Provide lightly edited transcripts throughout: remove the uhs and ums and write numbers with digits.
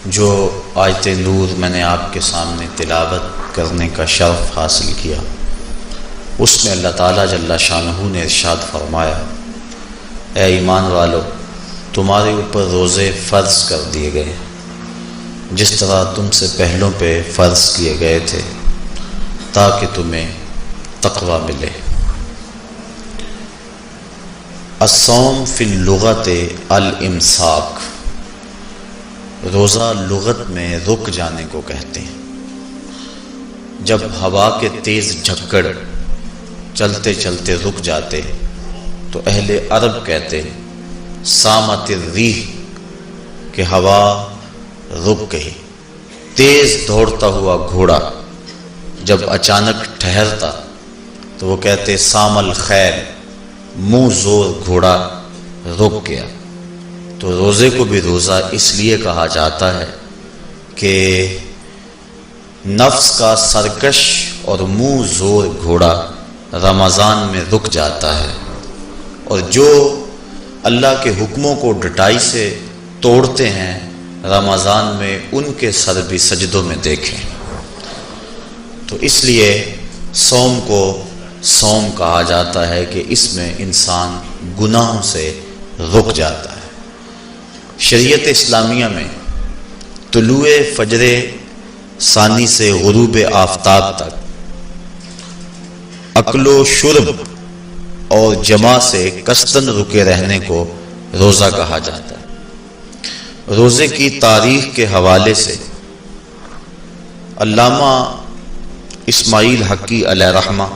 جو آیت نور میں نے آپ کے سامنے تلاوت کرنے کا شرف حاصل کیا، اس میں اللہ تعالیٰ جل شانہ نے ارشاد فرمایا، اے ایمان والو، تمہارے اوپر روزے فرض کر دیے گئے جس طرح تم سے پہلوں پہ فرض کیے گئے تھے، تاکہ تمہیں تقوی ملے۔ الصوم فی اللغت الامساک، روزہ لغت میں رک جانے کو کہتے ہیں۔ جب ہوا کے تیز جھکڑ چلتے چلتے رک جاتے تو اہل عرب کہتے سامت الریح، کہ ہوا رک گئی۔ تیز دوڑتا ہوا گھوڑا جب اچانک ٹھہرتا تو وہ کہتے سام الخیل، منہ زور گھوڑا رک گیا۔ تو روزے کو بھی روزہ اس لیے کہا جاتا ہے کہ نفس کا سرکش اور منہ زور گھوڑا رمضان میں رک جاتا ہے، اور جو اللہ کے حکموں کو ڈٹائی سے توڑتے ہیں رمضان میں ان کے سر بھی سجدوں میں دیکھیں۔ تو اس لیے صوم کو صوم کہا جاتا ہے کہ اس میں انسان گناہوں سے رک جاتا ہے۔ شریعت اسلامیہ میں طلوع فجر ثانی سے غروب آفتاب تک اکل و شرب اور جماع سے کثرتاً رکے رہنے کو روزہ کہا جاتا ہے۔ روزے کی تاریخ کے حوالے سے علامہ اسماعیل حقی علیہ رحمہ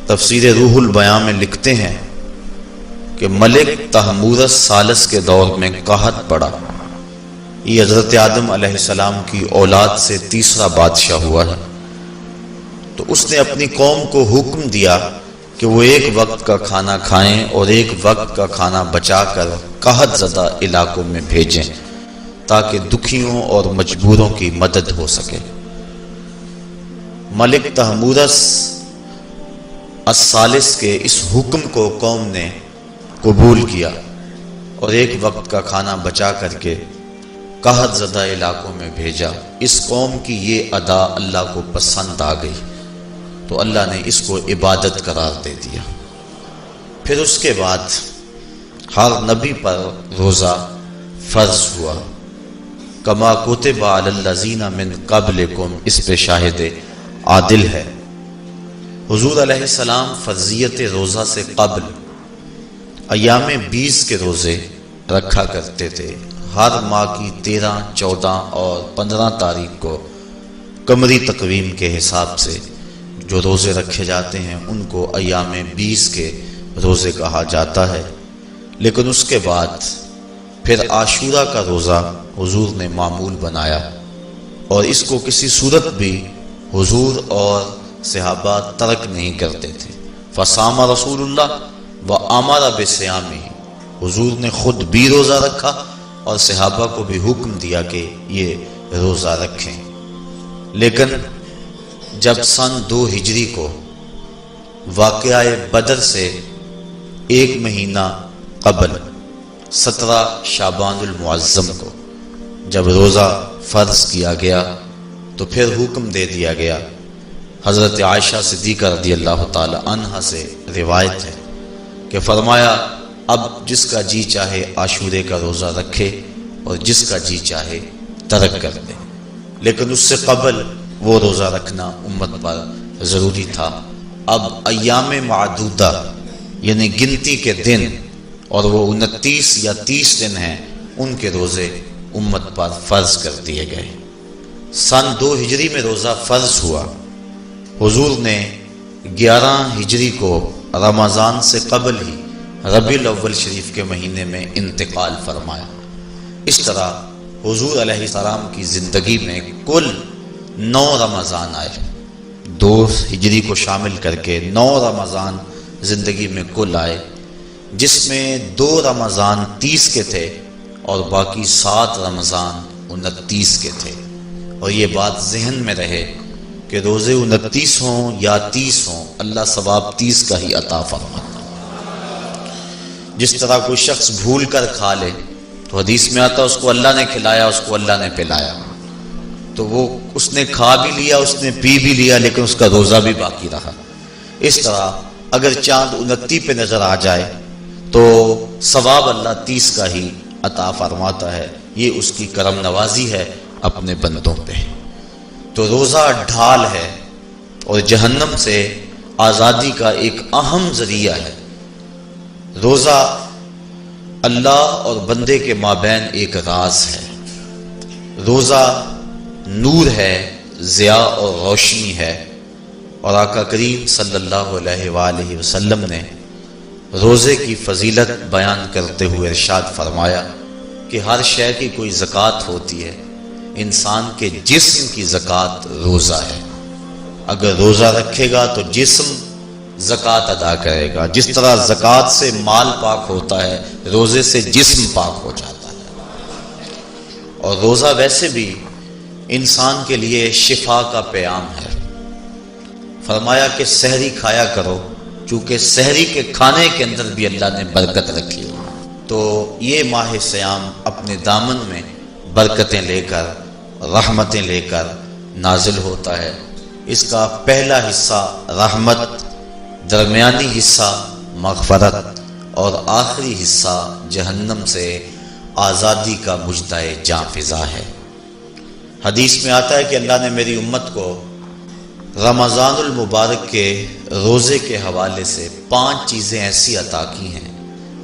تفسیر روح البیان میں لکھتے ہیں کہ ملک تحمورس ثالث کے دور میں قحط پڑا۔ یہ حضرت آدم علیہ السلام کی اولاد سے تیسرا بادشاہ ہوا ہے۔ تو اس نے اپنی قوم کو حکم دیا کہ وہ ایک وقت کا کھانا کھائیں اور ایک وقت کا کھانا بچا کر قحط زدہ علاقوں میں بھیجیں تاکہ دکھیوں اور مجبوروں کی مدد ہو سکے۔ ملک تحمورس الثالث کے اس حکم کو قوم نے قبول کیا اور ایک وقت کا کھانا بچا کر کے قحط زدہ علاقوں میں بھیجا۔ اس قوم کی یہ ادا اللہ کو پسند آ گئی تو اللہ نے اس کو عبادت قرار دے دیا۔ پھر اس کے بعد ہر نبی پر روزہ فرض ہوا۔ کما کتب علی الذین من قبلکم، اس پہ شاہد عادل ہے۔ حضور علیہ السلام فرضیت روزہ سے قبل ایام 20 کے روزے رکھا کرتے تھے۔ ہر ماہ کی 13، 14 اور 15 تاریخ کو قمری تقویم کے حساب سے جو روزے رکھے جاتے ہیں ان کو ایام 20 کے روزے کہا جاتا ہے۔ لیکن اس کے بعد پھر عاشورہ کا روزہ حضور نے معمول بنایا، اور اس کو کسی صورت بھی حضور اور صحابہ ترک نہیں کرتے تھے۔ فصام رسول اللہ وامر بصیامہ، حضور نے خود بھی روزہ رکھا اور صحابہ کو بھی حکم دیا کہ یہ روزہ رکھیں۔ لیکن جب سن 2 ہجری کو واقعہ بدر سے ایک مہینہ قبل 17 شعبان المعظم کو جب روزہ فرض کیا گیا تو پھر حکم دے دیا گیا۔ حضرت عائشہ صدیقہ رضی اللہ تعالی عنہا سے روایت ہے کہ فرمایا، اب جس کا جی چاہے عاشورے کا روزہ رکھے اور جس کا جی چاہے ترک کر دے، لیکن اس سے قبل وہ روزہ رکھنا امت پر ضروری تھا۔ اب ایام معدودہ یعنی گنتی کے دن، اور وہ 29 یا 30 دن ہیں، ان کے روزے امت پر فرض کر دیے گئے۔ سن 2 ہجری میں روزہ فرض ہوا۔ حضور نے 11 ہجری کو رمضان سے قبل ہی ربیع الاول شریف کے مہینے میں انتقال فرمایا۔ اس طرح حضور علیہ السلام کی زندگی میں کل 9 رمضان آئے، 2 ہجری کو شامل کر کے 9 رمضان زندگی میں کل آئے، جس میں 2 رمضان 30 کے تھے اور باقی 7 رمضان 29 کے تھے۔ اور یہ بات ذہن میں رہے کہ روزے 29 ہوں یا 30 ہوں، اللہ ثواب 30 کا ہی عطا فرماتا۔ جس طرح کوئی شخص بھول کر کھا لے تو حدیث میں آتا اس کو اللہ نے کھلایا، اس کو اللہ نے پلایا، تو وہ اس نے کھا بھی لیا، اس نے پی بھی لیا، لیکن اس کا روزہ بھی باقی رہا۔ اس طرح اگر چاند 29 پہ نظر آ جائے تو ثواب اللہ 30 کا ہی عطا فرماتا ہے۔ یہ اس کی کرم نوازی ہے اپنے بندوں پہ۔ تو روزہ ڈھال ہے اور جہنم سے آزادی کا ایک اہم ذریعہ ہے۔ روزہ اللہ اور بندے کے مابین ایک راز ہے۔ روزہ نور ہے، ضیاء اور روشنی ہے، اور آقا کریم صلی اللہ علیہ وآلہ وسلم نے روزے کی فضیلت بیان کرتے ہوئے ارشاد فرمایا کہ ہر شے کی کوئی زکوٰۃ ہوتی ہے، انسان کے جسم کی زکوٰۃ روزہ ہے۔ اگر روزہ رکھے گا تو جسم زکوٰۃ ادا کرے گا، جس طرح زکوٰۃ سے مال پاک ہوتا ہے، روزے سے جسم پاک ہو جاتا ہے۔ اور روزہ ویسے بھی انسان کے لیے شفا کا پیام ہے۔ فرمایا کہ سحری کھایا کرو، چونکہ سحری کے کھانے کے اندر بھی اللہ نے برکت رکھی۔ تو یہ ماہ صیام اپنے دامن میں برکتیں لے کر، رحمتیں لے کر نازل ہوتا ہے۔ اس کا پہلا حصہ رحمت، درمیانی حصہ مغفرت، اور آخری حصہ جہنم سے آزادی کا مجدہ جاں فضا ہے۔ حدیث میں آتا ہے کہ اللہ نے میری امت کو رمضان المبارک کے روزے کے حوالے سے 5 چیزیں ایسی عطا کی ہیں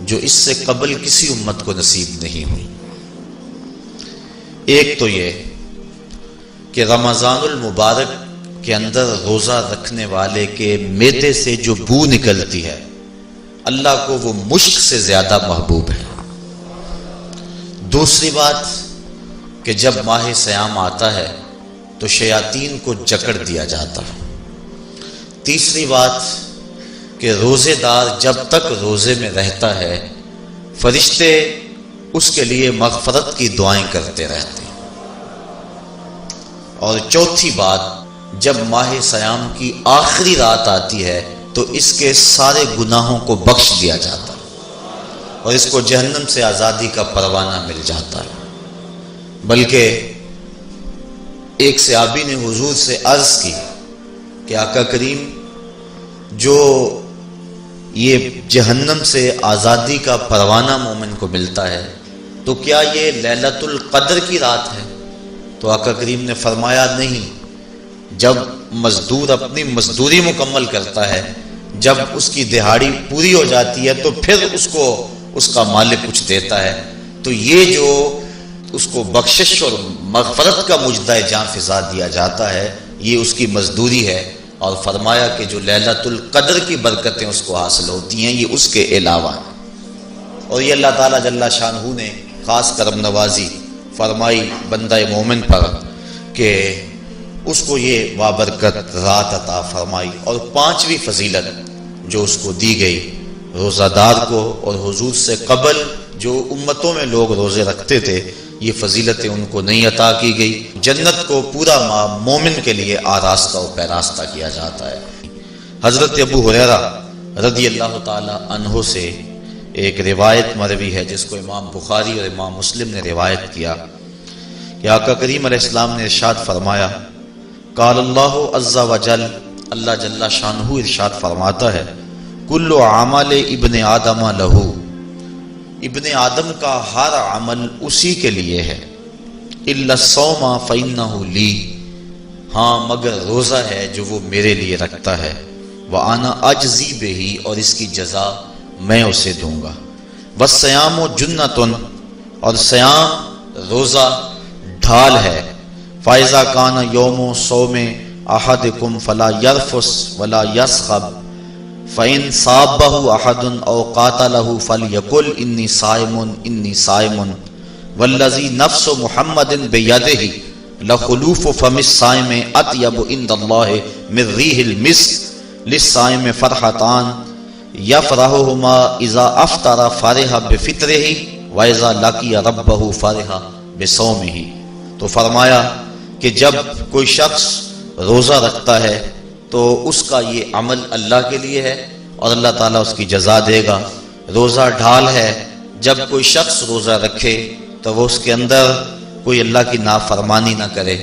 جو اس سے قبل کسی امت کو نصیب نہیں ہوئی۔ ایک تو یہ کہ رمضان المبارک کے اندر روزہ رکھنے والے کے معدے سے جو بو نکلتی ہے، اللہ کو وہ مشک سے زیادہ محبوب ہے۔ دوسری بات کہ جب ماہ صیام آتا ہے تو شیاطین کو جکڑ دیا جاتا ہے۔ تیسری بات کہ روزے دار جب تک روزے میں رہتا ہے، فرشتے اس کے لیے مغفرت کی دعائیں کرتے رہتے ہیں۔ اور چوتھی بات، جب ماہ صیام کی آخری رات آتی ہے تو اس کے سارے گناہوں کو بخش دیا جاتا ہے اور اس کو جہنم سے آزادی کا پروانہ مل جاتا ہے۔ بلکہ ایک صحابی نے حضور سے عرض کی کہ آقا کریم، جو یہ جہنم سے آزادی کا پروانہ مومن کو ملتا ہے تو کیا یہ لیلۃ القدر کی رات ہے؟ تو آقا کریم نے فرمایا نہیں، جب مزدور اپنی مزدوری مکمل کرتا ہے، جب اس کی دہاڑی پوری ہو جاتی ہے تو پھر اس کو اس کا مالک کچھ دیتا ہے، تو یہ جو اس کو بخشش اور مغفرت کا مجدہ جاں فضا دیا جاتا ہے، یہ اس کی مزدوری ہے۔ اور فرمایا کہ جو لیلۃ القدر کی برکتیں اس کو حاصل ہوتی ہیں، یہ اس کے علاوہ ہیں۔ اور یہ اللہ تعالیٰ جل شانہ نے خاص کرم نوازی فرمائی بندہ مومن پر کہ اس کو یہ بابرکت رات عطا فرمائی۔ اور 5ویں فضیلت جو اس کو دی گئی روزہ دار کو، اور حضور سے قبل جو امتوں میں لوگ روزے رکھتے تھے، یہ فضیلتیں ان کو نہیں عطا کی گئی۔ جنت کو پورا ماہ مومن کے لیے آراستہ و پیراستہ کیا جاتا ہے۔ حضرت ابو ہریرہ رضی اللہ تعالی عنہ سے ایک روایت مروی ہے جس کو امام بخاری اور امام مسلم نے روایت کیا کہ آقا کریم علیہ السلام نے ارشاد فرمایا، قال اللہ عز وجل، اللہ جل شانہ ارشاد فرماتا ہے، کل عمل ابن آدم لہو، ابن آدم کا ہر عمل اسی کے لیے ہے، الا الصوم فانہ لی، ہاں مگر روزہ ہے جو وہ میرے لیے رکھتا ہے، وانا اجزی بہ، اور اس کی جزا میں اسے دوں گا، والصیام جنۃ، اور صیام روزہ ڈھال ہے، فاذا کان یوم صوم احدکم فلا یرفث ولا یصخب، فَإِن صَابَّهُ أَحَدٌ أَوْ قَاتَلَهُ فَلْيَقُلْ إِنِّي صَائِمٌ إِنِّي صَائِمٌ وَالَّذِي نَفْسُ مُحَمَّدٍ بِيَدِهِ لَخُلُوفُ فَمِ الصَّائِمِ أَطْيَبُ عِندَ اللَّهِ مِن رِّيحِ الْمِسْكِ لِلصَّائِمِ فَرْحَتَانِ يَفْرَحُهُمَا إِذَا أَفْطَرَ فَرِحَ بِفِطْرِهِ وَإِذَا لَقِيَ رَبَّهُ فَرِحَ بِصَوْمِهِ۔ تو فرمایا کہ جب کوئی شخص روزہ رکھتا ہے تو اس کا یہ عمل اللہ کے لیے ہے اور اللہ تعالیٰ اس کی جزا دے گا۔ روزہ ڈھال ہے، جب کوئی شخص روزہ رکھے تو وہ اس کے اندر کوئی اللہ کی نافرمانی نہ کرے،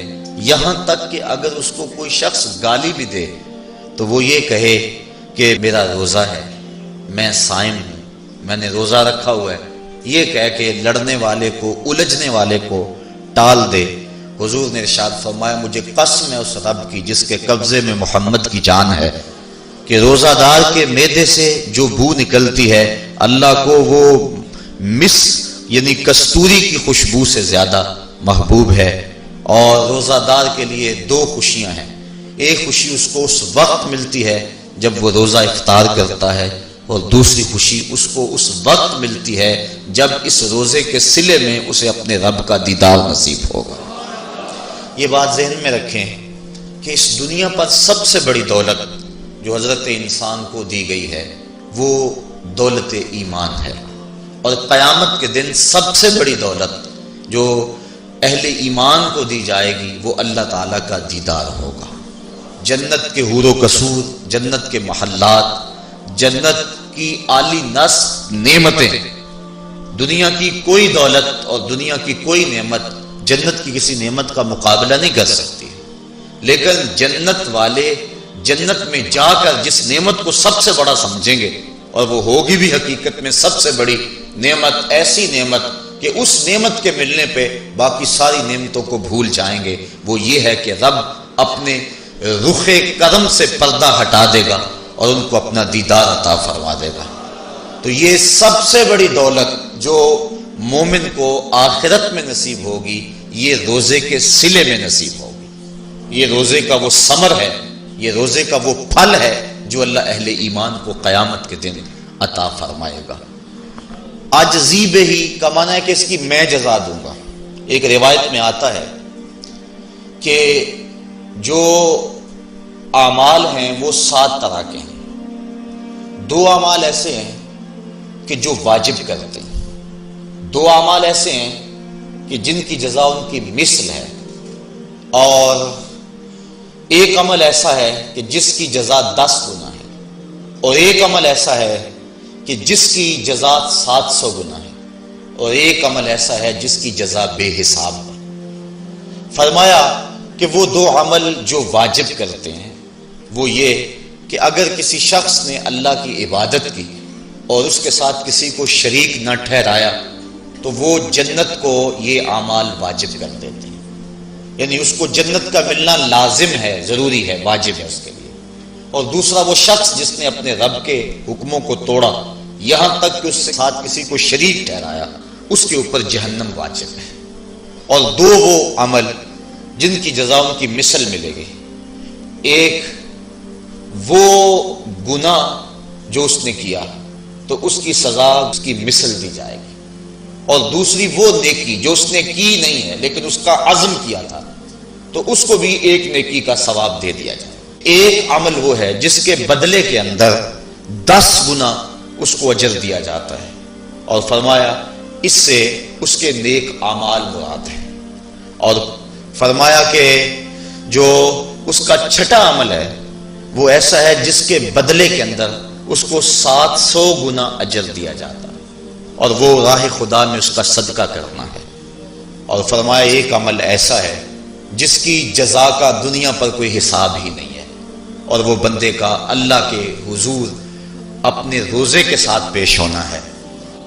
یہاں تک کہ اگر اس کو کوئی شخص گالی بھی دے تو وہ یہ کہے کہ میرا روزہ ہے، میں صائم ہوں، میں نے روزہ رکھا ہوا ہے، یہ کہہ کے لڑنے والے کو، الجھنے والے کو ٹال دے۔ حضور نے ارشاد فرمایا مجھے قسم ہے اس رب کی جس کے قبضے میں محمد کی جان ہے کہ روزہ دار کے معدے سے جو بو نکلتی ہے اللہ کو وہ مس یعنی کستوری کی خوشبو سے زیادہ محبوب ہے۔ اور روزہ دار کے لیے دو خوشیاں ہیں، ایک خوشی اس کو اس وقت ملتی ہے جب وہ روزہ افطار کرتا ہے، اور دوسری خوشی اس کو اس وقت ملتی ہے جب اس روزے کے صلے میں اسے اپنے رب کا دیدار نصیب ہوگا۔ یہ بات ذہن میں رکھیں کہ اس دنیا پر سب سے بڑی دولت جو حضرت انسان کو دی گئی ہے وہ دولت ایمان ہے، اور قیامت کے دن سب سے بڑی دولت جو اہل ایمان کو دی جائے گی وہ اللہ تعالیٰ کا دیدار ہوگا۔ جنت کے حور و قصور، جنت کے محلات، جنت کی اعلی نصب نعمتیں، دنیا کی کوئی دولت اور دنیا کی کوئی نعمت جنت کی کسی نعمت کا مقابلہ نہیں کر سکتی، لیکن جنت والے جنت میں جا کر جس نعمت کو سب سے بڑا سمجھیں گے، اور وہ ہوگی بھی حقیقت میں سب سے بڑی نعمت، ایسی نعمت کہ اس نعمت کے ملنے پہ باقی ساری نعمتوں کو بھول جائیں گے، وہ یہ ہے کہ رب اپنے رخ کرم سے پردہ ہٹا دے گا اور ان کو اپنا دیدار عطا فرما دے گا۔ تو یہ سب سے بڑی دولت جو مومن کو آخرت میں نصیب ہوگی یہ روزے کے صلے میں نصیب ہوگی، یہ روزے کا وہ ثمر ہے، یہ روزے کا وہ پھل ہے جو اللہ اہل ایمان کو قیامت کے دن عطا فرمائے گا۔ عاجزی بے ہی کا معنی ہے کہ اس کی میں جزا دوں گا۔ ایک روایت میں آتا ہے کہ جو اعمال ہیں وہ 7 طرح کے ہیں، 2 اعمال ایسے ہیں کہ جو واجب کرتے ہیں، 2 اعمال ایسے ہیں کہ جن کی جزا ان کی مثل ہے، اور ایک عمل ایسا ہے کہ جس کی جزا 10 گنا ہے، اور ایک عمل ایسا ہے کہ جس کی جزا 700 گنا ہے، اور ایک عمل ایسا ہے جس کی جزا بے حساب ہے۔ فرمایا کہ وہ 2 عمل جو واجب کرتے ہیں وہ یہ کہ اگر کسی شخص نے اللہ کی عبادت کی اور اس کے ساتھ کسی کو شریک نہ ٹھہرایا تو وہ جنت کو یہ اعمال واجب کر دیتے ہیں، یعنی اس کو جنت کا ملنا لازم ہے، ضروری ہے، واجب ہے اس کے لیے۔ اور دوسرا وہ شخص جس نے اپنے رب کے حکموں کو توڑا یہاں تک کہ اس کے ساتھ کسی کو شریک ٹھہرایا، اس کے اوپر جہنم واجب ہے۔ اور 2 وہ عمل جن کی جزا ان کی مثل ملے گی، ایک وہ گناہ جو اس نے کیا تو اس کی سزا اس کی مثل دی جائے گی، اور دوسری وہ نیکی جو اس نے کی نہیں ہے لیکن اس کا عزم کیا تھا تو اس کو بھی ایک نیکی کا ثواب دے دیا جائے۔ ایک عمل وہ ہے جس کے بدلے کے اندر 10 گنا اس کو اجر دیا جاتا ہے، اور فرمایا اس سے اس کے نیک اعمال مراد ہیں، اور فرمایا کہ جو اس کا چھٹا عمل ہے وہ ایسا ہے جس کے بدلے کے اندر اس کو 700 گنا اجر دیا جاتا ہے، اور وہ راہ خدا میں اس کا صدقہ کرنا ہے۔ اور فرمایا ایک عمل ایسا ہے جس کی جزا کا دنیا پر کوئی حساب ہی نہیں ہے، اور وہ بندے کا اللہ کے حضور اپنے روزے کے ساتھ پیش ہونا ہے۔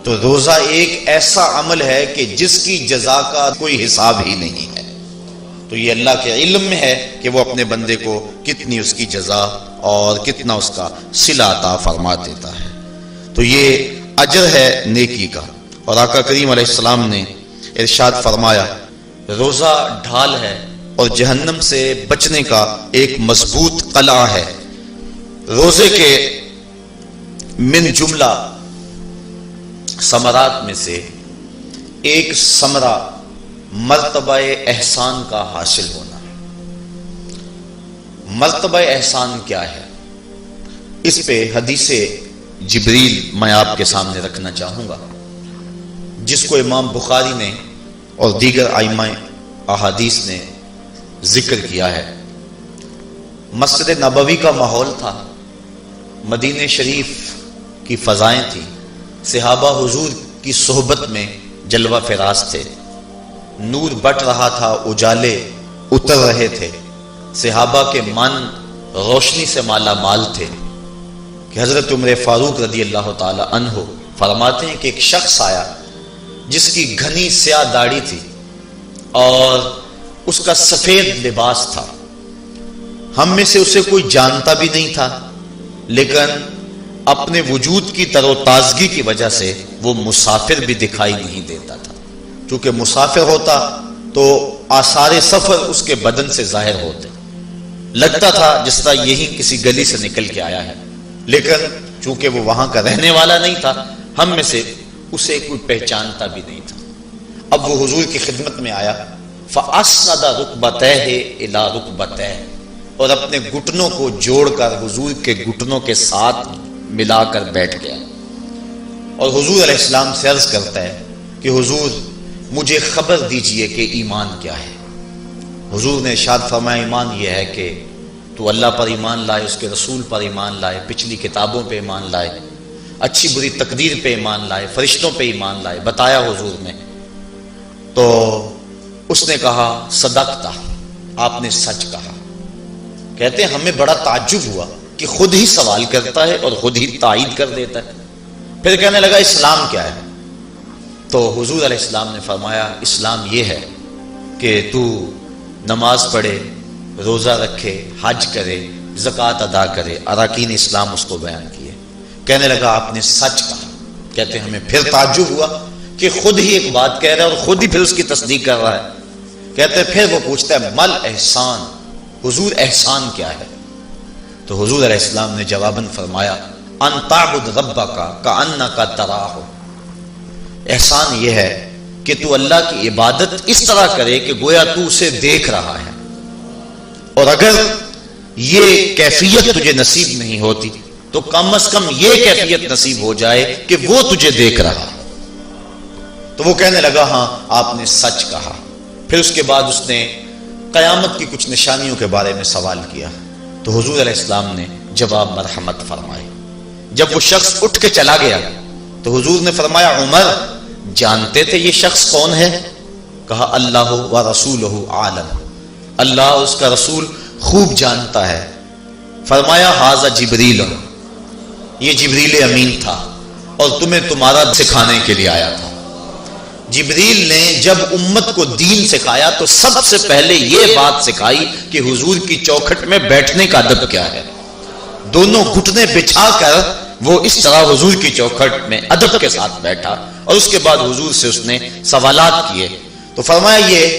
تو روزہ ایک ایسا عمل ہے کہ جس کی جزا کا کوئی حساب ہی نہیں ہے، تو یہ اللہ کے علم میں ہے کہ وہ اپنے بندے کو کتنی اس کی جزا اور کتنا اس کا صلہ عطا فرما دیتا ہے۔ تو یہ اجر ہے نیکی کا۔ اور آقا کریم علیہ السلام نے ارشاد فرمایا روزہ ڈھال ہے اور جہنم سے بچنے کا ایک مضبوط قلعہ ہے۔ روزے کے من جملہ ثمرات میں سے ایک ثمرہ مرتبہ احسان کا حاصل ہونا ہے۔ مرتبہ احسان کیا ہے؟ اس پہ حدیث جبریل میں آپ کے سامنے رکھنا چاہوں گا، جس کو امام بخاری نے اور دیگر ائمہ احادیث نے ذکر کیا ہے۔ مسجد نبوی کا ماحول تھا، مدینہ شریف کی فضائیں تھیں، صحابہ حضور کی صحبت میں جلوہ فراز تھے، نور بٹ رہا تھا، اجالے اتر رہے تھے، صحابہ کے من روشنی سے مالا مال تھے کہ حضرت عمر فاروق رضی اللہ تعالی عنہ فرماتے ہیں کہ ایک شخص آیا جس کی گھنی سیاہ داڑھی تھی اور اس کا سفید لباس تھا، ہم میں سے اسے کوئی جانتا بھی نہیں تھا، لیکن اپنے وجود کی تر و تازگی کی وجہ سے وہ مسافر بھی دکھائی نہیں دیتا تھا، چونکہ مسافر ہوتا تو آثار سفر اس کے بدن سے ظاہر ہوتے، لگتا تھا جس طرح یہی کسی گلی سے نکل کے آیا ہے، لیکن چونکہ وہ وہاں کا رہنے والا نہیں تھا، ہم میں سے اسے کوئی پہچانتا بھی نہیں تھا۔ اب وہ حضور کی خدمت میں آیا، فَأَسْنَدَ رُكْبَتَيْهِ إِلَى رُكْبَتَيْهِ، اور اپنے گھٹنوں کو جوڑ کر حضور کے گھٹنوں کے ساتھ ملا کر بیٹھ گیا، اور حضور علیہ السلام سے عرض کرتا ہے کہ حضور مجھے خبر دیجئے کہ ایمان کیا ہے۔ حضور نے ارشاد فرمایا ایمان یہ ہے کہ تو اللہ پر ایمان لائے، اس کے رسول پر ایمان لائے، پچھلی کتابوں پہ ایمان لائے، اچھی بری تقدیر پہ ایمان لائے، فرشتوں پہ ایمان لائے۔ بتایا حضور نے تو اس نے کہا صدقتا، آپ نے سچ کہا۔ کہتے ہیں ہمیں بڑا تعجب ہوا کہ خود ہی سوال کرتا ہے اور خود ہی تائید کر دیتا ہے۔ پھر کہنے لگا اسلام کیا ہے؟ تو حضور علیہ السلام نے فرمایا اسلام یہ ہے کہ تو نماز پڑھے، روزہ رکھے، حج کرے، زکوٰۃ ادا کرے، اراکین اسلام اس کو بیان کیے۔ کہنے لگا آپ نے سچ کہا۔ کہتے ہیں ہمیں پھر تعجب ہوا کہ خود ہی ایک بات کہہ رہا ہے اور خود ہی پھر اس کی تصدیق کر رہا ہے۔ کہتے ہیں پھر وہ پوچھتا ہے مل احسان، حضور احسان کیا ہے؟ تو حضور علیہ السلام نے جواباً فرمایا ان تعبد ربک کأنک تراہ، احسان یہ ہے کہ تو اللہ کی عبادت اس طرح کرے کہ گویا تو اسے دیکھ رہا ہے، اور اگر یہ کیفیت تجھے نصیب نہیں ہوتی تو کم از کم یہ کیفیت نصیب ہو جائے کہ وہ تجھے دیکھ رہا ہے۔ تو وہ کہنے لگا ہاں آپ نے سچ کہا۔ پھر اس کے بعد اس نے قیامت کی کچھ نشانیوں کے بارے میں سوال کیا، تو حضور علیہ السلام نے جواب مرحمت فرمائے۔ جب وہ شخص اٹھ کے چلا گیا تو حضور نے فرمایا عمر جانتے تھے یہ شخص کون ہے؟ کہا اللہ و رسولہ عالم، اللہ اس کا رسول خوب جانتا ہے۔ فرمایا ھذا جبریل، یہ جبریل امین تھا اور تمہیں تمہارا سکھانے کے لیے آیا تھا۔ جبریل نے جب امت کو دین سکھایا تو سب سے پہلے یہ بات سکھائی کہ حضور کی چوکھٹ میں بیٹھنے کا ادب کیا ہے۔ دونوں گھٹنے بچھا کر وہ اس طرح حضور کی چوکھٹ میں ادب کے ساتھ بیٹھا، اور اس کے بعد حضور سے اس نے سوالات کیے۔ تو فرمایا یہ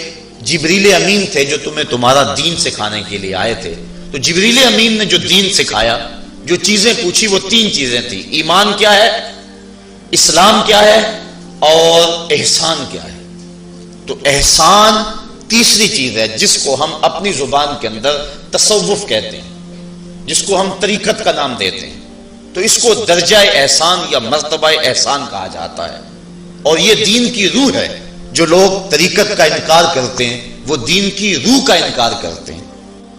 جبریل امین تھے جو تمہیں تمہارا دین سکھانے کے لیے آئے تھے۔ تو جبریل امین نے جو دین سکھایا، جو چیزیں پوچھی وہ تین چیزیں تھیں، ایمان کیا ہے، اسلام کیا ہے اور احسان کیا ہے۔ تو احسان تیسری چیز ہے جس کو ہم اپنی زبان کے اندر تصوف کہتے ہیں، جس کو ہم طریقت کا نام دیتے ہیں۔ تو اس کو درجہ احسان یا مرتبہ احسان کہا جاتا ہے، اور یہ دین کی روح ہے۔ جو لوگ طریقت کا انکار کرتے ہیں وہ دین کی روح کا انکار کرتے ہیں۔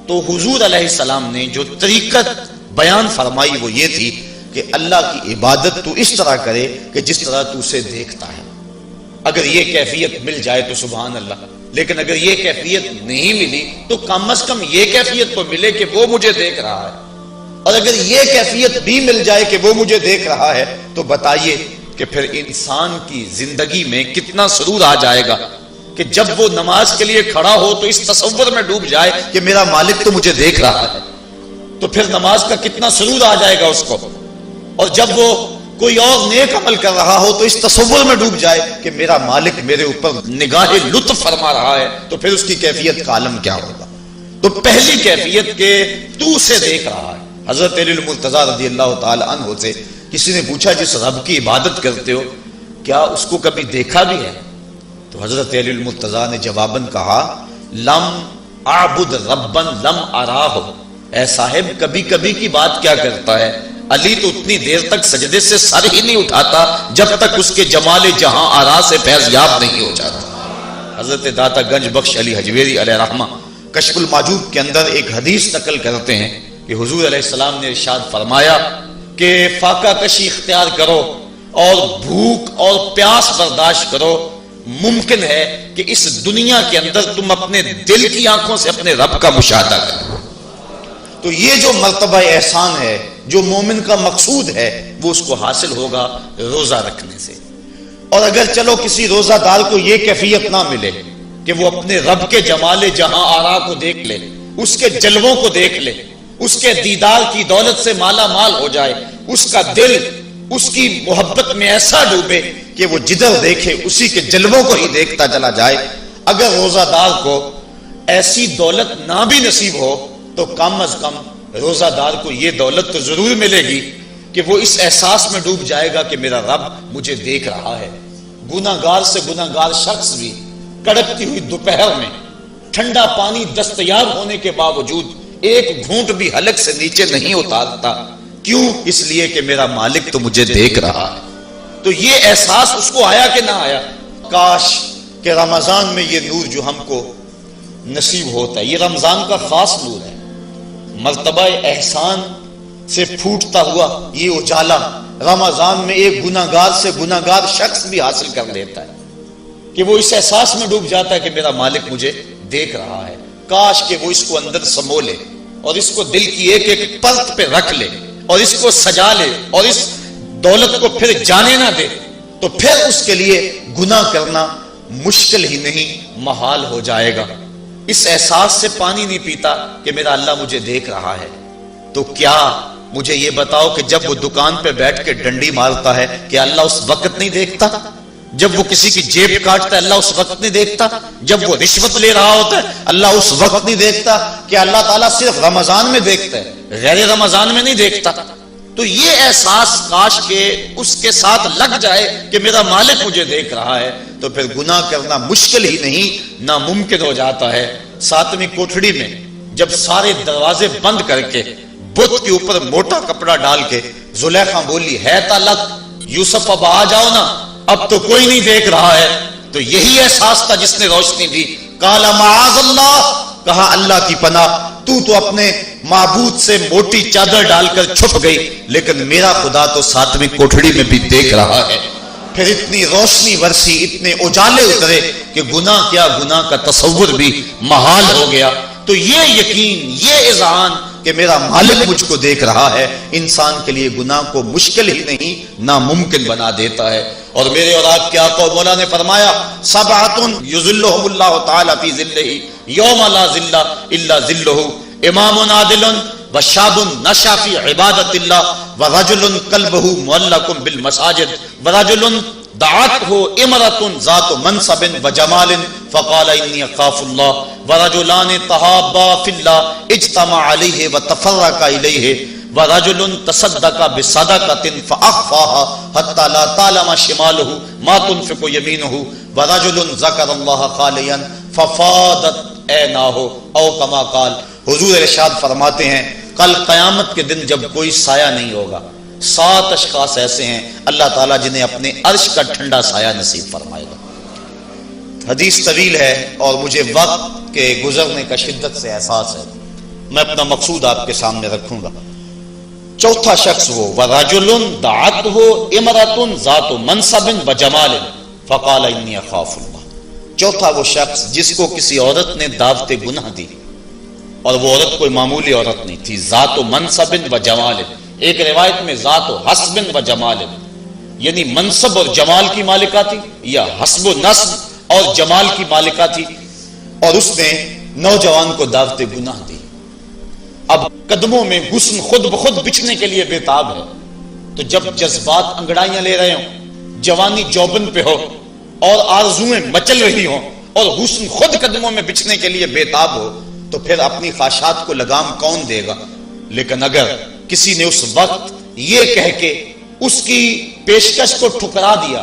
تو حضور علیہ السلام نے جو طریقت بیان فرمائی وہ یہ تھی کہ اللہ کی عبادت تو اس طرح کرے کہ جس طرح تو اسے دیکھتا ہے۔ اگر یہ کیفیت مل جائے تو سبحان اللہ، لیکن اگر یہ کیفیت نہیں ملی تو کم از کم یہ کیفیت تو ملے کہ وہ مجھے دیکھ رہا ہے، اور اگر یہ کیفیت بھی مل جائے کہ وہ مجھے دیکھ رہا ہے تو بتائیے کہ پھر انسان کی زندگی میں کتنا سرور آ جائے گا کہ جب وہ نماز کے لیے کھڑا ہو تو اس تصور میں ڈوب جائے کہ میرا مالک تو مجھے دیکھ رہا ہے، تو پھر نماز کا کتنا سرور آ جائے گا اس کو۔ اور جب وہ کوئی اور نیک عمل کر رہا ہو تو اس تصور میں ڈوب جائے کہ میرا مالک میرے اوپر نگاہ لطف فرما رہا ہے، تو پھر اس کی کیفیت کا عالم کیا ہوگا۔ تو پہلی کیفیت کہ تو اسے دیکھ رہا ہے۔ حضرت علی المرتضیٰ رضی اللہ تعالی عنہ سے کسی نے پوچھا جس رب کی عبادت کرتے ہو کیا اس کو کبھی دیکھا بھی ہے؟ تو حضرت علی المرتضیٰ نے جواباً کہا لم اعبد ربا لم اراہ، اے صاحب کبھی کبھی کی بات کیا کرتا ہے، علی تو اتنی دیر تک سجدے سے سر ہی نہیں اٹھاتا جب تک اس کے جمال جہاں آرا سے فیض یاب نہیں ہو جاتا۔ حضرت داتا گنج بخش علی حجویری علیہ رحمہ کشف المعجوب کے اندر ایک حدیث نقل کرتے ہیں کہ حضور علیہ السلام نے ارشاد فرمایا کہ فاقہ کشی اختیار کرو اور بھوک اور پیاس برداشت کرو، ممکن ہے کہ اس دنیا کے اندر تم اپنے دل کی آنکھوں سے اپنے رب کا مشاہدہ کرو۔ تو یہ جو مرتبہ احسان ہے، جو مومن کا مقصود ہے، وہ اس کو حاصل ہوگا روزہ رکھنے سے۔ اور اگر چلو کسی روزہ دار کو یہ کیفیت نہ ملے کہ وہ اپنے رب کے جمال جہاں آرا کو دیکھ لے، اس کے جلووں کو دیکھ لے، اس کے دیدار کی دولت سے مالا مال ہو جائے، اس کا دل اس کی محبت میں ایسا ڈوبے کہ وہ جدھر دیکھے اسی کے جلووں کو ہی دیکھتا چلا جائے، اگر روزہ دار کو ایسی دولت نہ بھی نصیب ہو تو کم از کم روزہ دار کو یہ دولت تو ضرور ملے گی کہ وہ اس احساس میں ڈوب جائے گا کہ میرا رب مجھے دیکھ رہا ہے۔ گناہگار سے گناہگار شخص بھی کڑکتی ہوئی دوپہر میں ٹھنڈا پانی دستیاب ہونے کے باوجود ایک گھونٹ بھی حلق سے نیچے نہیں اتارتا، کیوں؟ اس لیے کہ میرا مالک تو مجھے دیکھ رہا ہے۔ تو یہ احساس اس کو آیا کہ نہ آیا؟ کاش کہ رمضان میں یہ نور جو ہم کو نصیب ہوتا ہے، یہ رمضان کا خاص نور ہے، مرتبہ احسان سے پھوٹتا ہوا یہ اجالا رمضان میں ایک گناہگار سے گناہگار شخص بھی حاصل کر لیتا ہے کہ وہ اس احساس میں ڈوب جاتا ہے کہ میرا مالک مجھے دیکھ رہا ہے۔ کاش کہ وہ اس کو اندر سمو لے اور اس کو دل کی ایک ایک پرت پہ رکھ لے اور اس کو سجا لے اور اس دولت کو پھر جانے نہ دے، تو پھر اس کے لیے گناہ کرنا مشکل ہی نہیں محال ہو جائے گا۔ اس احساس سے پانی نہیں پیتا کہ میرا اللہ مجھے دیکھ رہا ہے، تو کیا مجھے یہ بتاؤ کہ جب وہ دکان پہ بیٹھ کے ڈنڈی مارتا ہے کہ اللہ اس وقت نہیں دیکھتا؟ جب وہ کسی کی جیب کاٹتا ہے اللہ اس وقت نہیں دیکھتا؟ جب وہ رشوت لے رہا ہوتا ہے اللہ اس وقت نہیں دیکھتا؟ کہ اللہ تعالیٰ صرف رمضان میں دیکھتا ہے، غیر رمضان میں نہیں دیکھتا؟ تو یہ احساس کاش کہ اس کے ساتھ لگ جائے کہ میرا مالک مجھے دیکھ رہا ہے، تو پھر گناہ کرنا مشکل ہی نہیں ناممکن ہو جاتا ہے۔ ساتویں کوٹھڑی میں جب سارے دروازے بند کر کے بت کے اوپر موٹا کپڑا ڈال کے زلیخا بولی ہے تالک یوسف اب آ جاؤ نا، اب تو کوئی نہیں دیکھ رہا ہے، تو یہی احساس تھا جس نے روشنی دی۔ قال معاذ اللہ، کہا اللہ کی پناہ، تو اپنے معبود سے موٹی چادر ڈال کر چھپ گئی، لیکن میرا خدا تو ساتویں کوٹھڑی میں بھی دیکھ رہا ہے۔ پھر اتنی روشنی برسی، اتنے اجالے اترے کہ گناہ کیا، گناہ کا تصور بھی محال ہو گیا۔ تو یہ یقین، یہ اذعان کہ میرا مالک مجھ کو دیکھ رہا ہے، انسان کے لیے گناہ کو مشکل ہی نہیں ناممکن بنا دیتا ہے۔ اور میرے اور آپ کے آقا و مولا نے فرمایا سبعۃ یظلھم اللہ تعالی فی ظلہ یوم لا ظل الا ظلہ، امام عادل وشاب نشا فی عبادت اللہ ورجل قلبہ معلق بالمساجد ورجل دعته امرأة ذات منصب وجمال فقال انی اخاف اللہ ورجلان تحابا فی اللہ اجتمع علیہ وتفرقا الیہ ورجل تصدق بصدقة فأخفاها حتى لا تعلم شماله ما تنفق يمينه ورجل ذكر الله خاليا ففاضت عيناه او كما قال۔ حضور ارشاد فرماتے ہیں کل قیامت کے دن جب کوئی سایہ نہیں ہوگا، 7 اشخاص ایسے ہیں اللہ تعالیٰ جنہیں اپنے عرش کا ٹھنڈا سایہ نصیب فرمائے گا۔ حدیث طویل ہے اور مجھے وقت کے گزرنے کا شدت سے احساس ہے، میں اپنا مقصود آپ کے سامنے رکھوں گا۔ چوتھا شخص وہ وَرَجُلٌ دَعَتْهُ امْرَأَةٌ ذَاتُ مَنْصَبٍ وَجَمَالٍ فَقَالَ إِنِّي أَخَافُ اللَّهَ۔ چوتھا وہ شخص جس کو کسی عورت نے دعوت گناہ دی، اور وہ عورت کوئی معمولی عورت نہیں تھی، ذات و منصب و جمال، ایک روایت میں ذات و حسب و جمال، یعنی منصب اور جمال کی مالکہ تھی، یا حسب و نسب اور جمال کی مالکہ تھی، اور اس نے نوجوان کو دعوت گناہ دی۔ اب قدموں میں حسن خود بخود بچھنے کے لیے بےتاب ہے، تو جب جذبات انگڑائیاں لے رہے ہوں، جوانی جوبن پہ ہو اور آرزویں مچل رہی ہوں اور حسن خود قدموں میں بچھنے کے لیے بےتاب ہو، تو پھر اپنی خواہشات کو لگام کون دے گا؟ لیکن اگر کسی نے اس وقت یہ کہہ کے اس کی پیشکش کو ٹھکرا دیا